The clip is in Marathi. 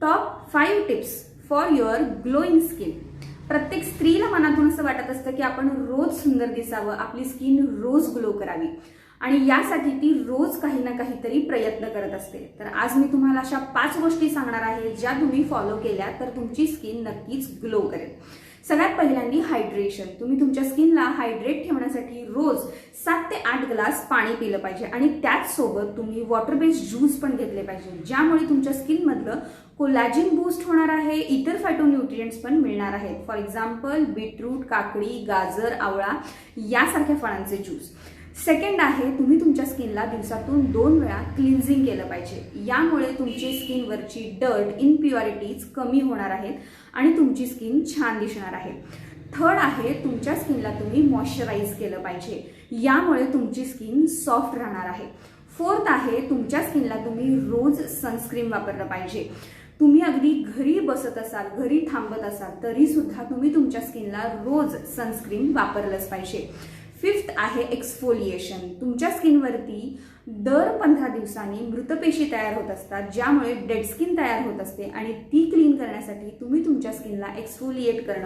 Top 5 tips for your glowing skin. प्रत्येक स्त्रीला मनातून असं वाटत असतं की आपण रोज सुंदर दिसावं, आपली स्किन रोज ग्लो करावी आणि यासाठी ती रोज काही ना काहीतरी प्रयत्न करत असते. तर आज मी तुम्हाला अशा 5 गोष्टी सांगणार आहे ज्या तुम्ही फॉलो केल्या तर तुमची स्किन नक्कीच ग्लो करेल. सगळ्यात पहिल्यांदी हायड्रेशन. तुम्ही तुमच्या स्किनला हायड्रेट ठेवण्यासाठी रोज 7 ते 8 ग्लास पाणी पिलं पाहिजे आणि त्याच सोबत तुम्ही वॉटर बेस्ड ज्यूस पण घेतले पाहिजे, ज्यामुळे तुमच्या स्किन मधलं कोलॅजिन बूस्ट होणार आहे, इतर फायटोन्यूट्रिएंट्स पण मिळणार आहेत. फॉर एक्झाम्पल बीटरूट, काकडी, गाजर, आवळा यासारख्या फळांचे ज्यूस. सेकंड आहे, तुम्ही तुमच्या स्किनला दिवसातून 2 वेळा क्लिन्झिंग केलं पाहिजे. यामुळे तुमची स्किनवरची डर्ट, इनप्युरिटीज कमी होणार आहेत आणि तुमची स्किन छान दिसणार आहे. थर्ड आहे, तुमच्या स्किनला तुम्ही मॉइश्चराईज केलं पाहिजे. यामुळे तुमची स्किन सॉफ्ट राहणार आहे. फोर्थ आहे, तुमच्या स्किनला तुम्ही रोज सनस्क्रीन वापरलं पाहिजे. तुम्ही अगदी घरी बसत असाल, घरी थांबत असाल तरी सुद्धा तुम्ही तुमच्या स्किनला रोज सनस्क्रीन वापरलंच पाहिजे. फिफ्थ आहे एक्सफोलिएशन. तुमच्या स्किनवरती दर 15 दिवसांनी मृतपेशी तयार होत असतात, ज्यामुळे डेड स्किन तयार होत असते आणि ती क्लीन करण्यासाठी तुम्ही तुमच्या स्किनला एक्सफोलिएट करणं